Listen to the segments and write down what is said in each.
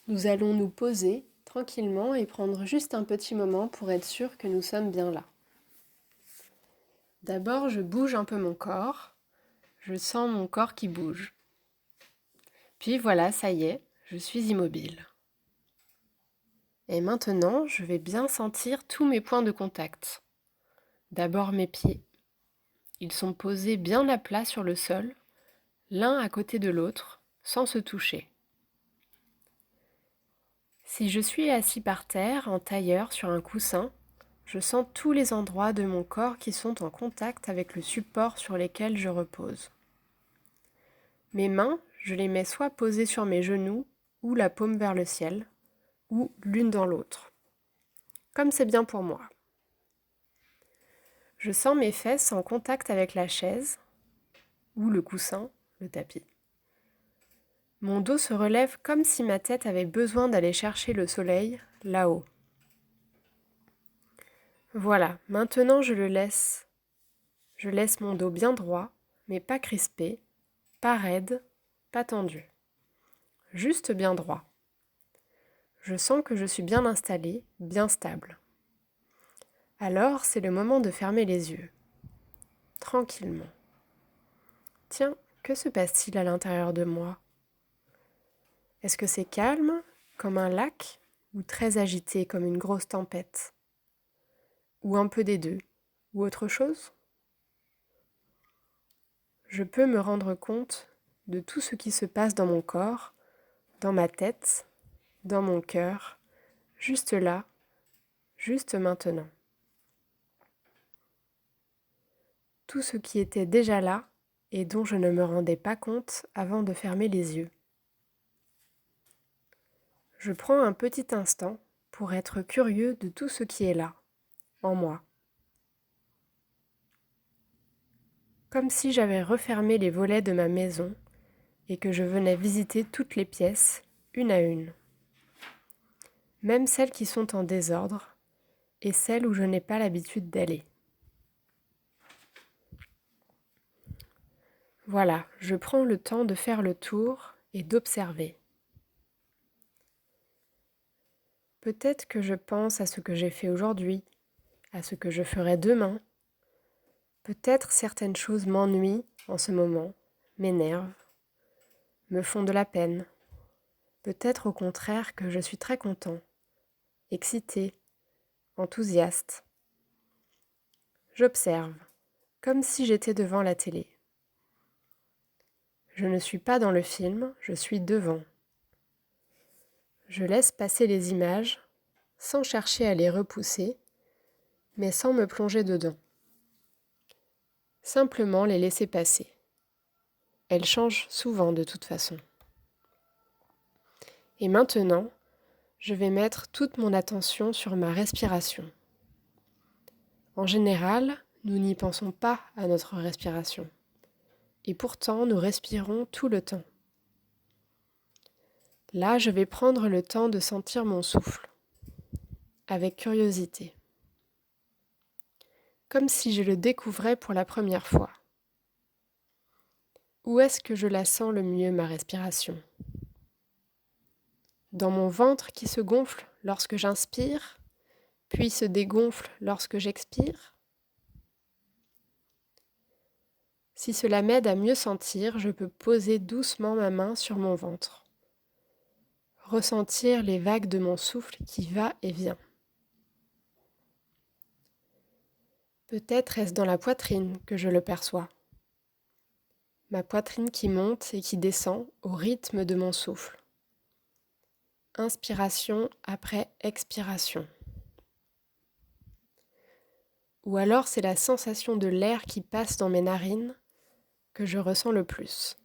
Nous allons nous poser tranquillement et prendre juste un petit moment pour être sûr que nous sommes bien là. D'abord, je bouge un peu mon corps. Je sens mon corps qui bouge. Puis voilà, ça y est, je suis immobile. Et maintenant, je vais bien sentir tous mes points de contact. D'abord mes pieds. Ils sont posés bien à plat sur le sol, l'un à côté de l'autre, sans se toucher. Si je suis assis par terre, en tailleur, sur un coussin, je sens tous les endroits de mon corps qui sont en contact avec le support sur lequel je repose. Mes mains, je les mets soit posées sur mes genoux, ou la paume vers le ciel, ou l'une dans l'autre. Comme c'est bien pour moi. Je sens mes fesses en contact avec la chaise, ou le coussin, le tapis. Mon dos se relève comme si ma tête avait besoin d'aller chercher le soleil là-haut. Voilà, maintenant je le laisse. Je laisse mon dos bien droit, mais pas crispé, pas raide, pas tendu. Juste bien droit. Je sens que je suis bien installée, bien stable. Alors, c'est le moment de fermer les yeux. Tranquillement. Tiens, que se passe-t-il à l'intérieur de moi? Est-ce que c'est calme, comme un lac, ou très agité, comme une grosse tempête? Ou un peu des deux, ou autre chose? Je peux me rendre compte de tout ce qui se passe dans mon corps, dans ma tête, dans mon cœur, juste là, juste maintenant. Tout ce qui était déjà là et dont je ne me rendais pas compte avant de fermer les yeux. Je prends un petit instant pour être curieux de tout ce qui est là, en moi. Comme si j'avais refermé les volets de ma maison et que je venais visiter toutes les pièces, une à une. Même celles qui sont en désordre et celles où je n'ai pas l'habitude d'aller. Voilà, je prends le temps de faire le tour et d'observer. Peut-être que je pense à ce que j'ai fait aujourd'hui, à ce que je ferai demain. Peut-être certaines choses m'ennuient en ce moment, m'énervent, me font de la peine. Peut-être au contraire que je suis très content, excité, enthousiaste. J'observe, comme si j'étais devant la télé. Je ne suis pas dans le film, je suis devant. Je laisse passer les images, sans chercher à les repousser, mais sans me plonger dedans. Simplement les laisser passer. Elles changent souvent de toute façon. Et maintenant, je vais mettre toute mon attention sur ma respiration. En général, nous n'y pensons pas à notre respiration. Et pourtant, nous respirons tout le temps. Là, je vais prendre le temps de sentir mon souffle, avec curiosité, comme si je le découvrais pour la première fois. Où est-ce que je la sens le mieux, ma respiration? Dans mon ventre qui se gonfle lorsque j'inspire, puis se dégonfle lorsque j'expire? Si cela m'aide à mieux sentir, je peux poser doucement ma main sur mon ventre. Ressentir les vagues de mon souffle qui va et vient. Peut-être est-ce dans la poitrine que je le perçois. Ma poitrine qui monte et qui descend au rythme de mon souffle. Inspiration après expiration. Ou alors c'est la sensation de l'air qui passe dans mes narines que je ressens le plus.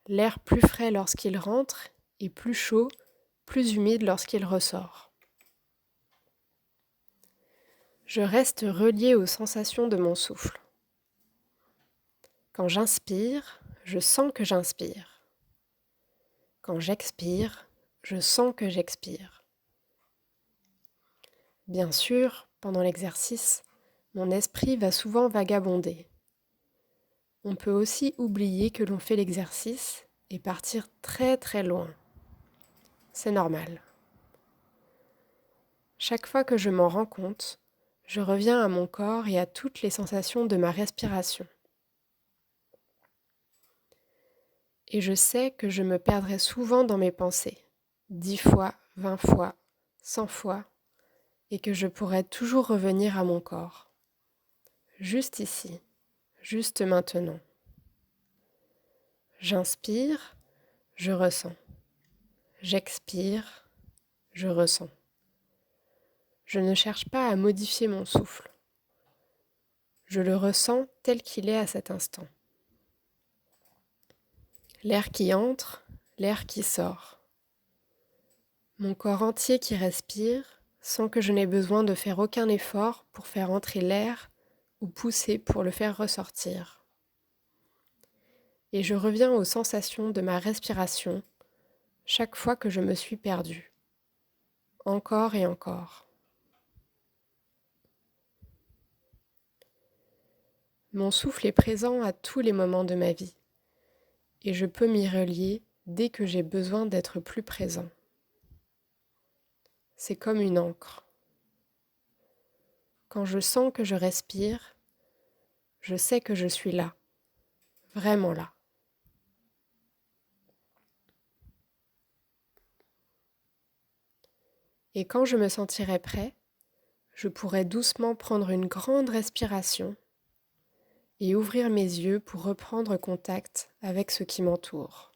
L'air plus frais lorsqu'il rentre et plus chaud, plus humide lorsqu'il ressort. Je reste reliée aux sensations de mon souffle. Quand j'inspire, je sens que j'inspire. Quand j'expire, je sens que j'expire. Bien sûr, pendant l'exercice, mon esprit va souvent vagabonder. On peut aussi oublier que l'on fait l'exercice et partir très très loin. c'est normal. Chaque fois que je m'en rends compte, je reviens à mon corps et à toutes les sensations de ma respiration. Et je sais que je me perdrai souvent dans mes pensées, 10 fois, 20 fois, 100 fois, et que je pourrai toujours revenir à mon corps. Juste ici, juste maintenant. J'inspire, je ressens. J'expire, je ressens. Je ne cherche pas à modifier mon souffle. Je le ressens tel qu'il est à cet instant. L'air qui entre, l'air qui sort. Mon corps entier qui respire sans que je n'ai besoin de faire aucun effort pour faire entrer l'air ou pousser pour le faire ressortir. Et je reviens aux sensations de ma respiration chaque fois que je me suis perdue. Encore et encore. Mon souffle est présent à tous les moments de ma vie et je peux m'y relier dès que j'ai besoin d'être plus présent. C'est comme une encre. Quand je sens que je respire, je sais que je suis là, vraiment là. Et quand je me sentirai prêt, je pourrai doucement prendre une grande respiration et ouvrir mes yeux pour reprendre contact avec ce qui m'entoure.